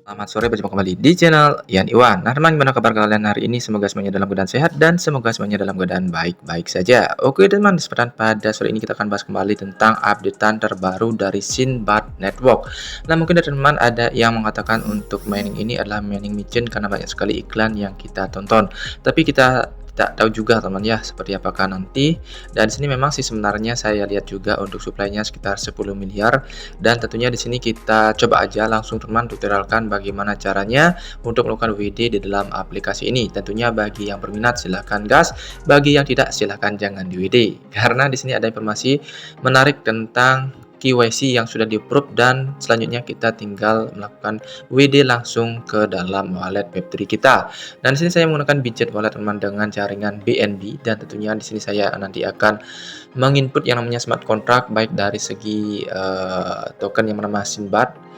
Selamat sore, berjumpa kembali di channel Ian Iwan. Nah teman, gimana kabar kalian hari ini? Semoga semuanya dalam keadaan sehat dan semoga semuanya dalam keadaan baik-baik saja. Oke teman, di kesempatan pada sore ini kita akan bahas kembali tentang updatean terbaru dari Sinbad Network. Nah mungkin dari teman ada yang mengatakan untuk mining ini adalah mining micin karena banyak sekali iklan yang kita tonton. Tapi kita tidak tahu juga teman ya seperti apakah nanti. Dan di sini memang sih sebenarnya saya lihat juga untuk suplainya sekitar 10 miliar. Dan tentunya di sini kita coba aja langsung teman tutorialkan bagaimana caranya untuk melakukan WD di dalam aplikasi ini. Tentunya bagi yang berminat silahkan gas, bagi yang tidak silahkan jangan di WD. Karena di sini ada informasi menarik tentang KYC yang sudah di-approve dan selanjutnya kita tinggal melakukan WD langsung ke dalam wallet Web3 kita. Dan di sini saya menggunakan budget wallet teman dengan jaringan BNB dan tentunya di sini saya nanti akan menginput yang namanya smart contract baik dari segi token yang bernama Sinbad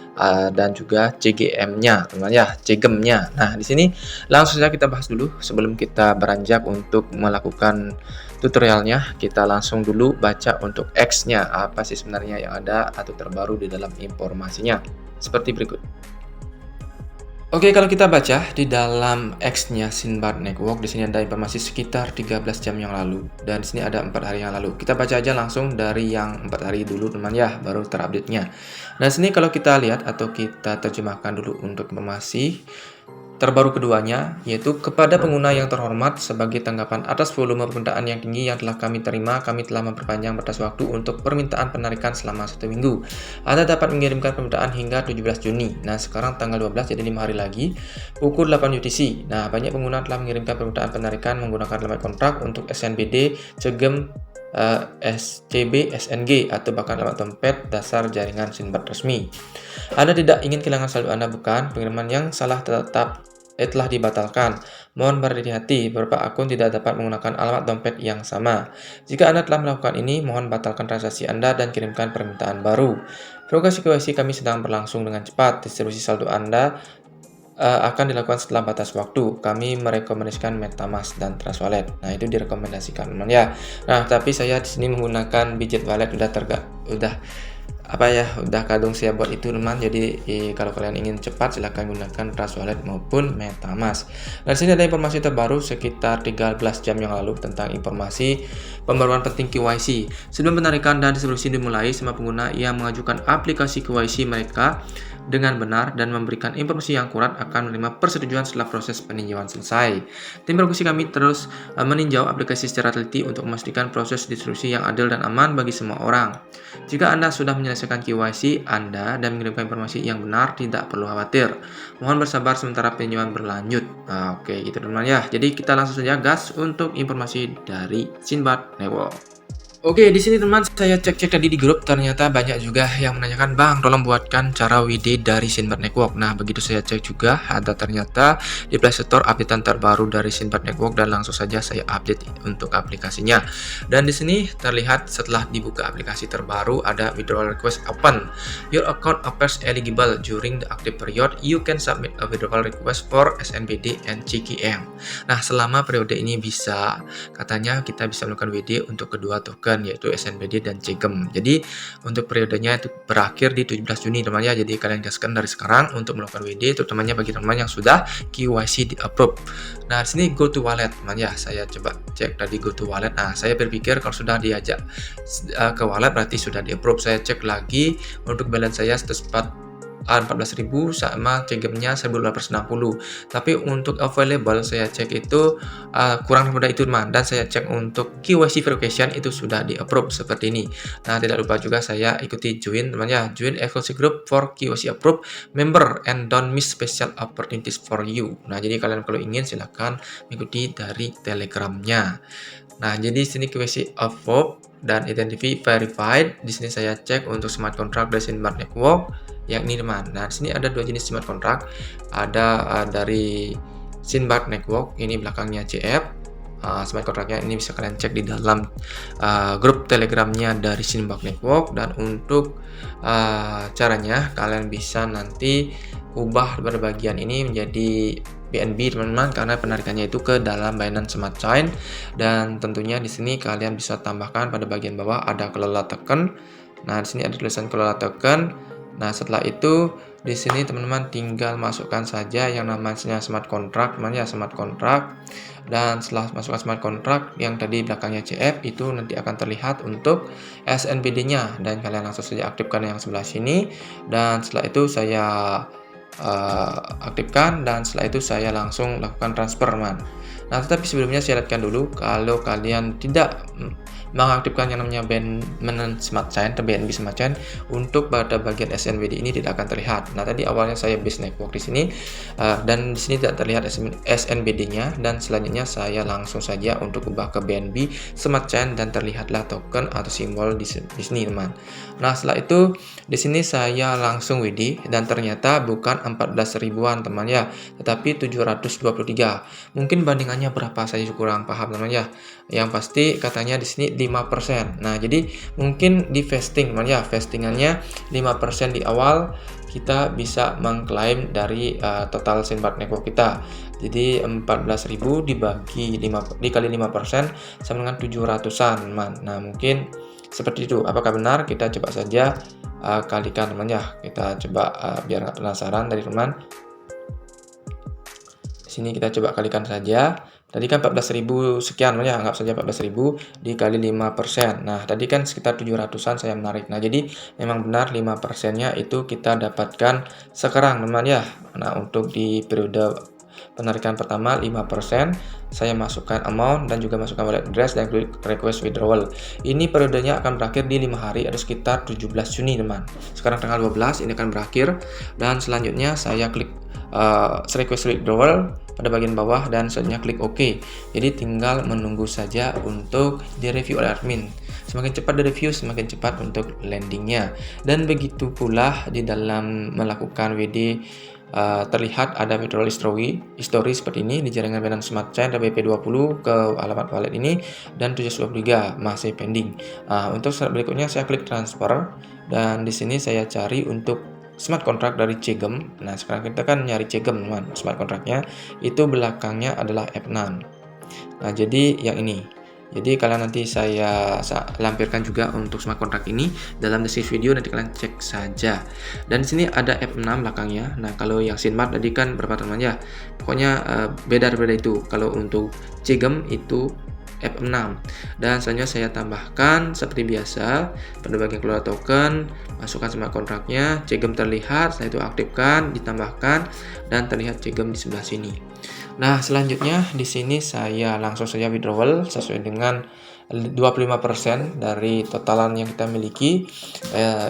dan juga CGM-nya, teman ya, CGM-nya. Nah, di sini langsung saja kita bahas dulu sebelum kita beranjak untuk melakukan tutorialnya. Kita langsung dulu baca untuk X-nya apa sih sebenarnya yang ada atau terbaru di dalam informasinya. Seperti berikut. Oke, kalau kita baca di dalam X-nya Sinbad Network, di sini ada informasi sekitar 13 jam yang lalu dan di sini ada 4 hari yang lalu. Kita baca aja langsung dari yang 4 hari dulu teman ya, baru terupdate-nya. Nah, sini kalau kita lihat atau kita terjemahkan dulu untuk informasi terbaru keduanya, yaitu kepada pengguna yang terhormat, sebagai tanggapan atas volume permintaan yang tinggi yang telah kami terima, kami telah memperpanjang batas waktu untuk permintaan penarikan selama 1 minggu. Anda dapat mengirimkan permintaan hingga 17 Juni. Nah, sekarang tanggal 12, jadi 5 hari lagi, pukul 8 UTC. Nah, banyak pengguna telah mengirimkan permintaan penarikan menggunakan lembar kontrak untuk SNBD, CEGM, SCB, SNG, atau bahkan alamat dompet dasar jaringan Sinbad resmi. Anda tidak ingin kehilangan saldo Anda, bukan? Pengiriman yang salah telah dibatalkan. Mohon berhati-hati, beberapa akun tidak dapat menggunakan alamat dompet yang sama. Jika Anda telah melakukan ini, mohon batalkan transaksi Anda dan kirimkan permintaan baru. Verifikasi KYC kami sedang berlangsung dengan cepat. Distribusi saldo Anda akan dilakukan setelah batas waktu. Kami merekomendasikan MetaMask dan Trust Wallet. Nah, itu direkomendasikan teman ya. Nah, tapi saya di sini menggunakan Budget Wallet udah kadung saya buat itu teman. Jadi kalau kalian ingin cepat silahkan gunakan Trust Wallet maupun MetaMask. Nah, di sini ada informasi terbaru sekitar 13 jam yang lalu tentang informasi pembaruan penting KYC. Sebelum penarikan dan distribusi dimulai, semua pengguna yang mengajukan aplikasi KYC mereka dengan benar dan memberikan informasi yang akurat akan menerima persetujuan setelah proses peninjauan selesai. Tim produksi kami terus meninjau aplikasi secara teliti untuk memastikan proses distribusi yang adil dan aman bagi semua orang. Jika Anda sudah menyelesaikan KYC Anda dan mengirimkan informasi yang benar, tidak perlu khawatir. Mohon bersabar sementara peninjauan berlanjut. Nah, oke, gitu teman ya. Jadi kita langsung saja gas untuk informasi dari Sinbad Network. Oke, di sini teman saya cek-cek tadi di grup, ternyata banyak juga yang menanyakan, "Bang, tolong buatkan cara WD dari Sinbad Network." Nah, begitu saya cek juga ada ternyata di Play Store updatean terbaru dari Sinbad Network dan langsung saja saya update untuk aplikasinya. Dan di sini terlihat setelah dibuka aplikasi terbaru ada withdrawal request open. Your account appears eligible during the active period. You can submit a withdrawal request for SNBD and CKM. Nah, selama periode ini bisa katanya kita bisa melakukan WD untuk kedua token yaitu SNBD dan CGM. Jadi untuk periodenya itu berakhir di 17 Juni teman ya. Jadi kalian gaskan dari sekarang untuk melakukan WD, terutamanya bagi teman-teman yang sudah KYC di approve. Nah, sini go to wallet teman ya. Saya coba cek tadi go to wallet. Nah, saya berpikir kalau sudah diajak ke wallet berarti sudah di approve. Saya cek lagi untuk balance saya 14.000 sama CGM-nya 1.860. Tapi untuk available saya cek itu kurang daripada itu teman, dan saya cek untuk KYC verification itu sudah di approve seperti ini. Nah, tidak lupa juga saya ikuti join teman ya, join exclusive group for KYC approve member and don't miss special opportunities for you. Nah, jadi kalian kalau ingin silahkan mengikuti dari Telegramnya. Nah, jadi sini KYC approve dan identity verified. Di sini saya cek untuk smart contract dari Sinbad Network yakni teman. Nah, di sini ada dua jenis smart contract. Ada dari Sinbad Network, ini belakangnya CF. Smart contractnya ini bisa kalian cek di dalam grup Telegramnya dari Sinbad Network. Dan untuk caranya kalian bisa nanti ubah pada bagian ini menjadi BNB teman-teman, karena penarikannya itu ke dalam Binance Smart Chain. Dan tentunya di sini kalian bisa tambahkan pada bagian bawah ada kelola token. Nah, di sini ada tulisan kelola token. Nah, setelah itu di sini teman-teman tinggal masukkan saja yang namanya smart contract, teman ya, smart contract. Dan setelah masukkan smart contract yang tadi belakangnya CF itu nanti akan terlihat untuk SNBD-nya, dan kalian langsung saja aktifkan yang sebelah sini, dan setelah itu saya aktifkan, dan setelah itu saya langsung lakukan transfer, teman. Nah, tetapi sebelumnya saya lihatkan dulu kalau kalian tidak mengaktifkan yang namanya BNB Smart Chain atau BNB Smart Chain, untuk pada bagian SNBD ini tidak akan terlihat. Nah, tadi awalnya saya base network di sini dan di sini tidak terlihat SNBD-nya, dan selanjutnya saya langsung saja untuk ubah ke BNB Smart Chain dan terlihatlah token atau simbol di sini, teman. Nah, setelah itu di sini saya langsung WD dan ternyata bukan 14 ribuan, teman ya, tetapi 723. Mungkin bandingannya berapa saya kurang paham, teman ya. Yang pasti katanya di sini 5%. Nah, jadi mungkin di vesting, teman ya, vestingannya 5% di awal kita bisa mengklaim dari total Sinbad Network kita. Jadi 14.000 dibagi 5 dikali 5% sama dengan 700-an, teman. Nah, mungkin seperti itu. Apakah benar? Kita coba saja kalikan, teman ya. Kita coba biar nggak penasaran dari teman. Di sini kita coba kalikan saja. Tadi kan 14.000 sekian, ya, anggap saja 14.000 dikali 5%. Nah, tadi kan sekitar 700-an saya menarik. Nah, jadi memang benar 5%-nya itu kita dapatkan sekarang, teman ya. Nah, untuk di periode penarikan pertama 5%, saya masukkan amount dan juga masukkan wallet address dan klik request withdrawal. Ini periodenya akan berakhir di 5 hari atau sekitar 17 Juni, teman. Sekarang tanggal 12 ini akan berakhir, dan selanjutnya saya klik request withdrawal pada bagian bawah dan selanjutnya klik OK. Jadi tinggal menunggu saja untuk direview oleh admin. Semakin cepat direview, semakin cepat untuk landingnya. Dan begitu pula di dalam melakukan WD terlihat ada withdrawal history seperti ini di jaringan Binance Smart Chain WP20 ke alamat wallet ini, dan 723 masih pending. Untuk step berikutnya saya klik transfer, dan di sini saya cari untuk smart contract dari Cegem. Nah, sekarang kita kan nyari Cegem, teman. Smart contractnya itu belakangnya adalah F6. Nah, jadi yang ini. Jadi kalian nanti saya lampirkan juga untuk smart contract ini dalam deskripsi video, nanti kalian cek saja. Dan di sini ada F6 belakangnya. Nah, kalau yang Sinbad tadi kan berapa, teman ya? Pokoknya beda itu. Kalau untuk Cegem itu F6. Dan selanjutnya saya tambahkan seperti biasa pada bagian keluar token, masukkan smart contractnya, Cegem terlihat, setelah itu aktifkan, ditambahkan, dan terlihat Cegem di sebelah sini. Nah, selanjutnya di sini saya langsung saja withdrawal sesuai dengan 25% dari totalan yang kita miliki,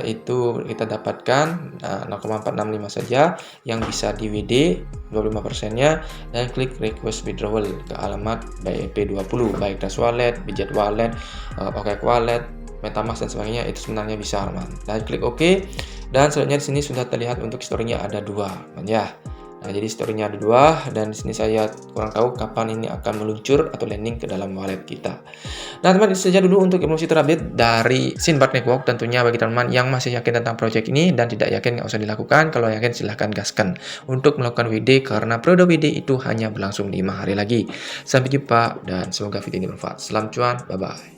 itu kita dapatkan 0,465 saja yang bisa di WD 25%-nya, dan klik request withdrawal ke alamat BIP20, baik Dash Wallet, Bijet Wallet, OKX Wallet, MetaMask dan sebagainya, itu sebenarnya bisa, teman. Dan klik OK, dan selanjutnya di sini sudah terlihat untuk historinya ada 2, teman ya. Nah, jadi historinya ada 2, dan di sini saya kurang tahu kapan ini akan meluncur atau landing ke dalam wallet kita. Nah, teman, itu saja dulu untuk informasi terupdate dari Sinbad Network. Tentunya bagi teman-teman yang masih yakin tentang project ini dan tidak yakin, nggak usah dilakukan. Kalau yakin silahkan gaskan untuk melakukan WD, karena periode WD itu hanya berlangsung 5 hari lagi. Sampai jumpa dan semoga video ini bermanfaat. Salam cuan, bye-bye.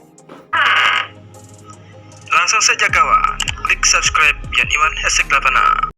Langsung saja kawan, klik subscribe Yan Iwan #8.